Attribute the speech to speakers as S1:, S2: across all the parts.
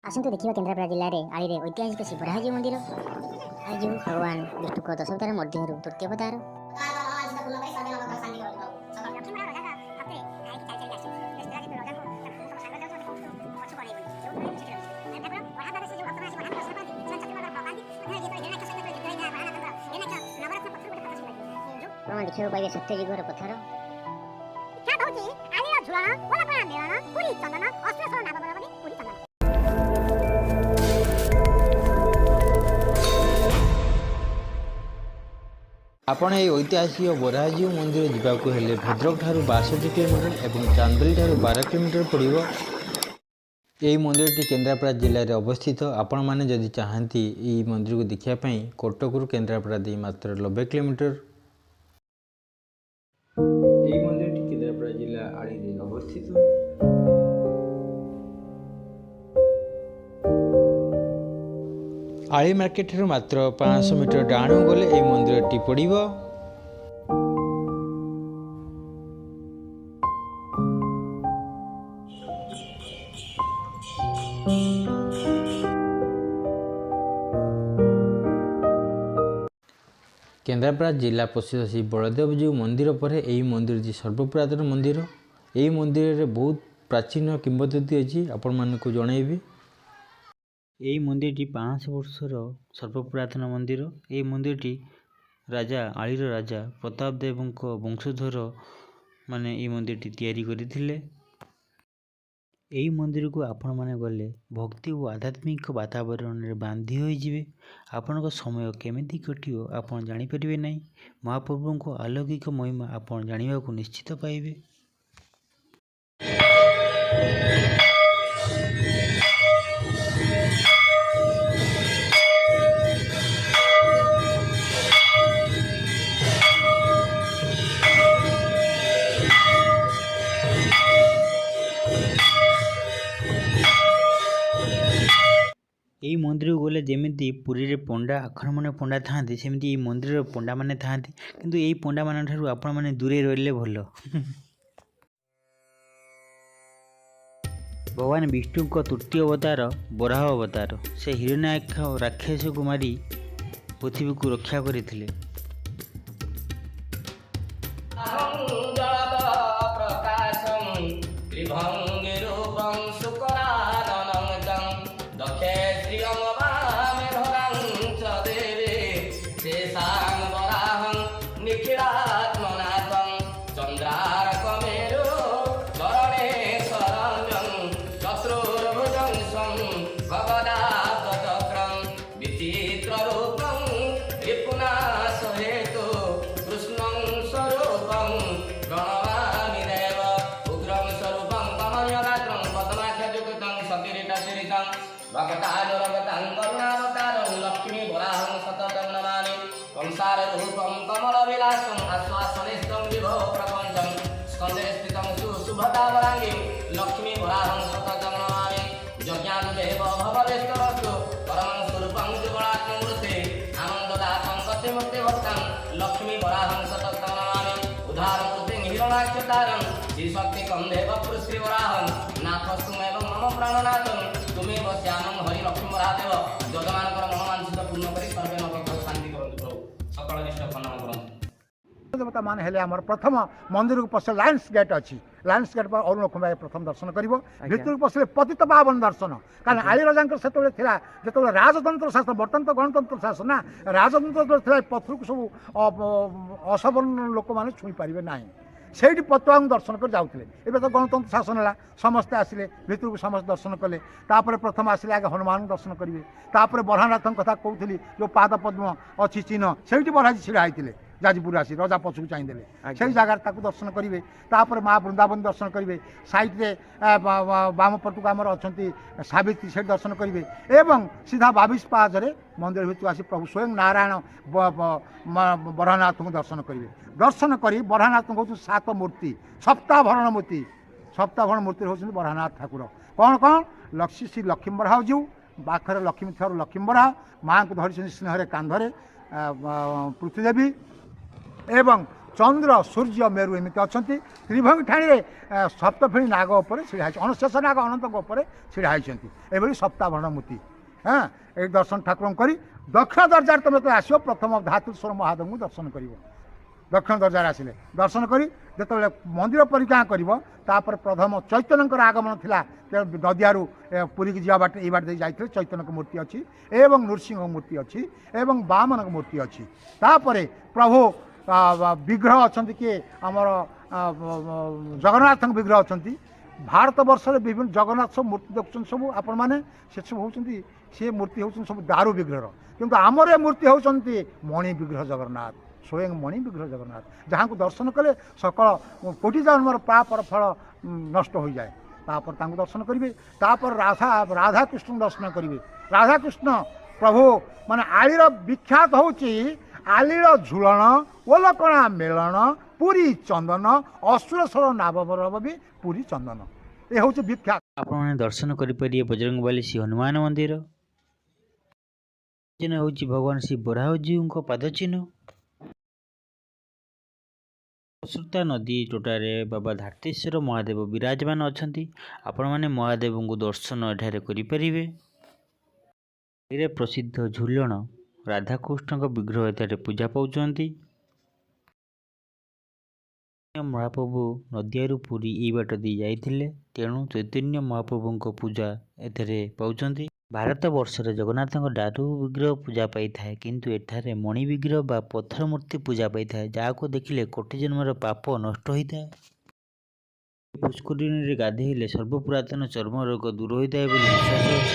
S1: आसतु देखिए केन्द्रापड़ा जिले में आली ऐतिहासिक शिवराज मंदिर आज भगवान विष्णु दशावतार मध्य तृतीय अवतार देखा पाइबे सत्ययुगर पत्थर
S2: आपण এই ঐতিহাସିକ ବରାହଜୀଉ ମନ୍ଦିର ଯିବାକୁ ହେଲେ ଭଦ୍ରକ ଠାରୁ 62 କିଲୋମିଟର ଏବଂ ଚାନ୍ଦୋଲି ଠାରୁ 12 କିଲୋମିଟର ପଡ଼ିବ। ଏହି ମନ୍ଦିରଟି କେନ୍ଦ୍ରାପଡ଼ା ଜିଲ୍ଲାରେ ଅବସ୍ଥିତ। ଆପଣମାନେ ଯଦି ଚାହାନ୍ତି ଏହି ମନ୍ଦିରକୁ ଦେଖିବା ପାଇଁ କଟକରୁ କେନ୍ଦ୍ରାପଡ଼ା ଦେଇ ମାତ୍ର 90 କିଲୋମିଟର। ଏହି ମନ୍ଦିରଟି କେନ୍ଦ୍ରାପଡ଼ା ଜିଲ୍ଲା ଆଳିରେ ଅବସ୍ଥିତ। आली मार्केट मात्र 500 मीटर डाणु गले यह मंदिरटी पड़ब। केन्द्रापड़ा जिला प्रसिद्ध श्री बलदेवजीउ मंदिर पर यही मंदिर सर्वपुरातन मंदिर। यही मंदिर में बहुत प्राचीन किंवदंती अच्छी आपण मानक जनइबी। यही मंदिरटी 500 वर्षर सर्वपुरातन मंदिर। यही मंदिरटी राजा आलीर राजा प्रताप देवଙ୍କ वंशधर माने यही मंदिरटी तैयारी करथिले। यही मंदिर को आपण माने गले भक्ति और आध्यात्मिक वातावरण रे बांधी होई जिवे। आपनक समय केमिति कटियो आपण जानि परिबे नै। महाप्रभुଙ୍କ अलौकिक महिमा आपण जानिबा को निश्चित पाइबे। यही मंदिर को गले जमीती पुरी रे पंडा आखर मैंने पंडा था सेमती मंदिर पंडा मैंने था किंतु यही पंडा मान ठारू आपण मैंने दूरे रहिले भल। भगवान विष्णु को तृतीय अवतार बराह अवतार से हिरण्याक्ष राक्षस को मारी पृथ्वी को रक्षा करथिले। लक्ष्मी वराहं सततं नमामि कंसार रूपं कमल विलासं आश्वासनेष्टं विभो प्रपञ्चं स्कन्दे स्थितं सुशुभतावराङ्गीं लक्ष्मी वराहं सततं नमामि यज्ञादेव भवदेष्टवस्तु परमं स्वरूपं जुगणात्ममूर्ते आनन्ददातं कतिमुक्तिभक्तं लक्ष्मी वराहं सततं नमामि उदारमूर्तिं हिरण्याक्षतारं श्रीशक्तिकं देवपुरुश्रीवराहं नाथस्तुमेव मम प्राणनाथं तुमेव श्यामं हरि लक्ष्मी वरादेव जजमानकर मनोमांसिक पूर्ण करी सर्वे नभक्त शांति करନ୍ତୁ प्रभु सकल निष्ठ प्रणाम करନ୍ତୁ।
S3: देवता मान हेले आमर प्रथम मंदिर को पसले लायंस गेट अच्छी लायंस गेट पर अरुण कुमार प्रथम दर्शन करिवो। भितर पसले पतित पावन दर्शन कारण आली राजा सेतबे थिला जेतबे राजतंत्र शासन बर्तन तो गणतंत्र शासन ना राजतंत्र थिला पथर को सब असवर्ण लोक माने छुई पारिबे नाही से पतुआ दर्शन कर जाऊे। एवं तो गणतंत्र शासन है समस्ते आसिले भितर को समस्त दर्शन कले। तापर प्रथम आसिले आगे हनुमान दर्शन करेंगे। तापर बरहानाथ कथा कहती जो पाद पद्म अच्छी चिन्ह से बरहाजी छिड़ा होते जाजपुर आसी रजा पछू चाहिए से जगार दर्शन करेंगे। तापर माँ वृंदावन दर्शन करेंगे। साइड्रे बाम पटक आमर अच्छा सावित्री से दर्शन करेंगे एवं सीधा 22 पाहचरे मंदिर भितर आसी प्रभु स्वयं नारायण बरहानाथ को दर्शन करेंगे। दर्शन करी बरहानाथ हूँ 7 मूर्ति सप्ताभरण मूर्ति हूँ बरहानाथ ठाकुर। कौन कौन लक्ष्मी श्री लक्ष्मी बराह जीव पाखरे लक्ष्मी थर लक्ष्मी बराह माँ को धरी स्नेह कांधरे पृथ्वीदेवी एवं चंद्र सूर्य मेरु एमती अच्छा त्रिभंगी ठाणी सप्तफेणी नाग उपर छिड़ा अणशेष नाग अनंत छिड़ा होती सप्ताभरण मूर्ति हाँ ये दर्शन ठाकुर कर दक्षिण दर्जार तुम जो आस प्रथम धातुश्वर महादेव को दर्शन कर दक्षिण दर्जार आसिले दर्शन करी जो मंदिर परिक्रमा कर प्रथम चैतन्य आगमन थिला नदियारू पुरी की जा बाट ये बाट जाते चैतन्य मूर्ति अच्छी एवं नृसिंह मूर्ति अच्छी एवं वामन मूर्ति अच्छी तापर प्रभु विग्रह अच्छा किए आमर जगन्नाथ विग्रह अच्छा भारत वर्ष विभिन्न जगन्नाथ सब मूर्ति देखुं सब आपण मैंने से सब होती सी मूर्ति होती सब दारू विग्रह किंतु आमर ये मूर्ति होती मणि विग्रह जगन्नाथ स्वयं मणि विग्रह जगन्नाथ जहाँ को दर्शन कले सकल कोटि जन्मर पापर फल नष्ट हो जाए तापर दर्शन करेंगे तापर राधा कृष्ण दर्शन करेंगे राधा कृष्ण प्रभु माने आलीर विख्यात होची आलीर झुलन ओलकणा मेलन पुरी चंदन असुरस्वर नाभव भी पुरी चंदन ये हूँ विख्यात।
S4: आपण दर्शन करें बजरंगबली श्री हनुमान मंदिर हूँ भगवान श्री बराहजी पादचिन्ह श्रुता नदी तोटारे बाबा धारतेश्वर महादेव विराजमान अच्छा आपण मैंने महादेव को दर्शन एठारे करें प्रसिद्ध झुलन राधाकृष्ण विग्रह एठारे पूजा पाउछंती महाप्रभु नदियारू पुरी ये बाट दी जाइथिले तेणु चैतन्य महाप्रभु को पूजा एठारे पाउछंती भारत वर्ष जगन्नाथ दारू विग्रह पूजा पाई थाए किंतु एठारे मणि विग्रह बा पत्थर मूर्ति पूजा पाई थाए जहाँ को देखिले कोटि जन्मर पाप नष्ट होता है पुष्करिणी गाधेले सर्वपुरातन चर्म रोग दूर होता है विश्वास।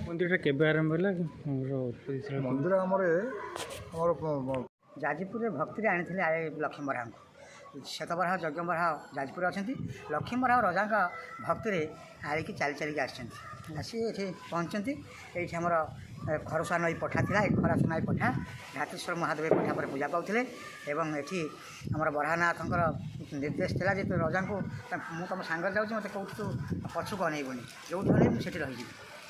S4: मंदिर केबे आरंभ है
S3: मंदिर आमर
S5: जाजपुर भक्ति आनी लक्ष्मी बराह श्वेत बराह यज्ञ बराह जाजपुर अच्छा लक्ष्मी बराह रजा भक्ति आलिकी चली चलिकी आसी पहुँचती ये आमर खरसुआ नई पठा था खरसुआ नई पठा धातेश्वर महादेव पठा पर पूजा पाते एवं ये आमर बराहनाथ निर्देश था जो रजा को मुझे तुम सांगे जाऊँ मत कौट तू पछुक अनेबनी जो अनेबू से रही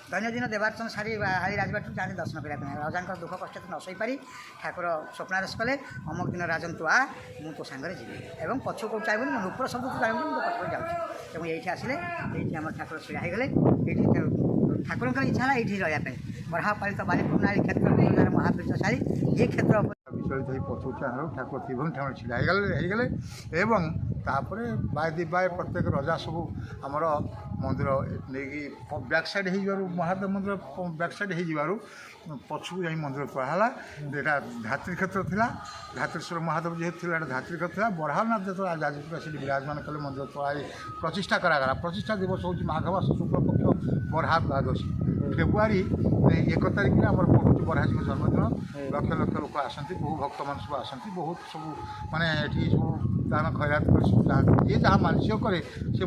S5: दैनंदिन देवार्चन सारी हाड़ी राजबाट जाने दर्शन करने रजा दुख कष्ट न सही पारी ठाकुर स्वप्नादेश कले अमुक दिन राजन तु आ मु तो सांगे जी और पछु को चाहिए मैं ऊपर शब्द तो जानूँ तो पछ जाऊँ ये आसिले ये आम ठाकुर ढड़ा होगले ये ठाकुर इच्छा है ये रहा बराह पालित बालीपूर्ण क्षेत्र महाबीरशाली ये क्षेत्र
S3: विचलित हो पछुचा ठाकुर त्रिभंगी ठाण छिड़ागले एवं तापर बाय दी बाय प्रत्येक रजा सब आमर मंदिर नहीं बैक साइड हो महादेव मंदिर बैक साइड हो पछू जा मंदिर पढ़ाला यहाँ धात्री क्षेत्र था धात्रेश्वर महादेव जेहतु थी धात्री क्षेत्र था बराहनाथ जो जाजपुर से विराजमान कले मंदिर तलाई प्रतिष्ठा करागला प्रतिष्ठा दिवस हूँ माघ मास शुक्लपक्ष बराह द्वादशी फेब्रुआरी 1 तारिख में आम बराजी जन्मदिन लक्ष लक्ष लोक आसती बहु भक्त मान सब आसती बहुत सब माने ये सब दान खैरात कर सब जाती ये जहाँ मानसिक करे से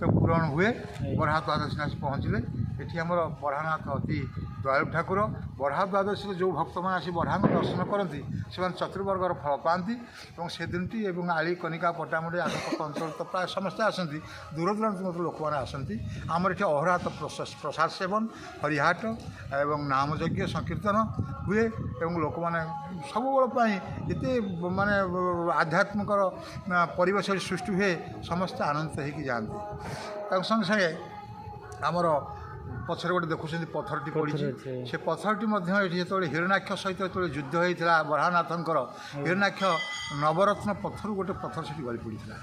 S3: पूरण हुए बराह द्वादशी आस पहुँचले ये आम बराहनाथ अति दयालु ठाकुर बराह द्वादशी जो भक्त मैंने आसी बराह दर्शन करती से चतुर्वर्गर फल पाती और से दिन टी आली कनिका पटामुड़ी आखपाख अंचल तो प्राय समस्ते आसती दूर दूरांत लोक मैंने आसती आमर ये अहरात प्रसाद सेवन हरिहाट एवं नाम यज्ञ संकीर्तन हुए एवं लोक मैंने सब ये माने आध्यात्मिक परिवेश सृष्टि हुए समस्ते आनंदित होकर जाती संगे संगे आमर पछर गोटे देखुं पथरटी पड़ी से पथरटी जो हिरण्याक्ष सहित जो युद्ध होता बराहनाथंकर हिरण्याक्ष नवरत्न पत्थर गोटे पत्थर से गली पड़ा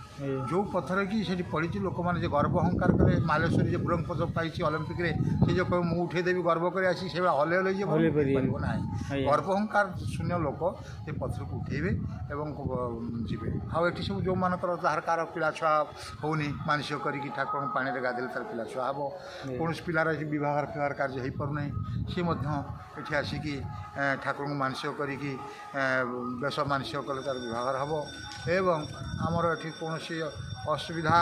S3: जो पत्थर कि से पड़ी लोक मैंने गर्व अहंकार करें मालेश्वरी जो ब्रोंज पदक पाई ओलंपिक से जो कह मुझे उठेदेवी गर्व कर आसी से हले हले ना गर्व अहंकार शून्य लोक ये पत्थर को उठेबे जी आठ सब जो मानकर तार कार पिला छुआ होनी मानसिक करके ठाकुर पानी गाधेले तार पिला छुआ हम कौन पिलार विवाह फिवाह कार्य हो पारना सी ये आसिकी ठाकुर को मानसिक करके बेश मानसिक कले तार विवाह हम एवं आमर ये कौन असुविधा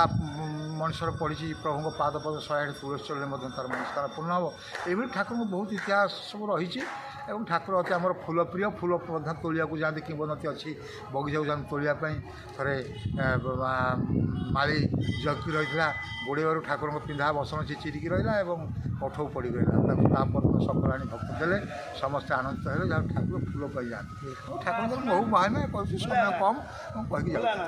S3: मनुष्यर पड़ी प्रभु को पाद पद 108 तुलसी चल तार मनस्कार पूर्ण हम ये ठाकुर को बहुत इतिहास सब रही ଏବଂ ଠାକୁର ଅତି ଆମର ଫୁଲ ପ୍ରିୟ, ଫୁଲ ମଧ୍ୟ ତୋଳିବାକୁ ଯାଆନ୍ତି, କିମ୍ବଦନ୍ତୀ ଅଛି ବଗିଚାକୁ ଯାଆନ୍ତି ତୋଳିବା ପାଇଁ। ଥରେ ମାଳି ଜଗି ରହିଥିଲା, ଗୋଡ଼େଇବାରୁ ଠାକୁରଙ୍କ ପିନ୍ଧା ବସନ ଚିରିକି ରହିଲା ଏବଂ କଠଉ ପଡ଼ିକି ରହିଲା। ତାକୁ ତାପର ସକାଳ ଆଣି ଭକ୍ତ ଦେଲେ, ସମସ୍ତେ ଆନନ୍ଦିତ ହେଲେ, ଯାହା ଠାକୁର ଫୁଲ ପାଇଯାଆନ୍ତି। ଠାକୁରଙ୍କର ବହୁ ମହାତ୍ମ୍ୟ କହୁଛି, ସମୟ କମ୍ ମୁଁ କହିକି ଯାଉଛି।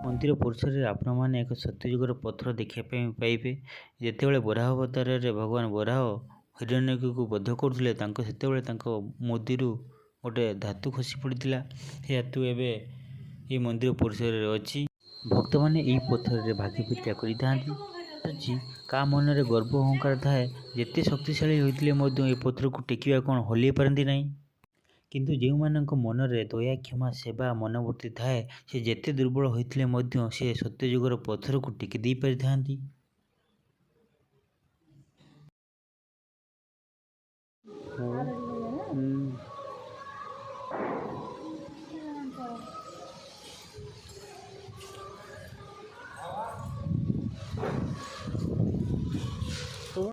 S4: ମନ୍ଦିର ପରିସରରେ ଆପଣମାନେ ଏକ ସତ୍ୟଯୁଗର ପଥର ଦେଖିବା ପାଇଁ ପାଇବେ। ଯେତେବେଳେ ବରାହ ଅବତାରରେ ଭଗବାନ ବରାହ ହିରଣ୍ୟକକୁ ବଧ କରୁଥିଲେ, ସେତେବେଳେ ତାଙ୍କ ମୁଦିରୁ ଗୋଟେ ଧାତୁ ଖସି ପଡ଼ିଥିଲା। ସେ ଧାତୁ ଏବେ ଏହି ମନ୍ଦିର ପରିସରରେ ଅଛି। ଭକ୍ତମାନେ ଏହି ପଥରରେ ଭାଗିପିଟା କରିଥାନ୍ତି। କାହା ମନରେ ଗର୍ବ ଅହଙ୍କାର ଥାଏ, ଯେତେ ଶକ୍ତିଶାଳୀ ହୋଇଥିଲେ ମଧ୍ୟ ଏ ପଥରକୁ ଟେକିବା କ'ଣ ହଲେଇ ପାରନ୍ତି ନାହିଁ। କିନ୍ତୁ ଯେଉଁମାନଙ୍କ ମନରେ ଦୟା, କ୍ଷମା, ସେବା ମନୋବୃତ୍ତି ଥାଏ, ସେ ଯେତେ ଦୁର୍ବଳ ହୋଇଥିଲେ ମଧ୍ୟ ସେ ସତ୍ୟଯୁଗର ପଥରକୁ ଟେକି ଦେଇ ପାରିଥାନ୍ତି।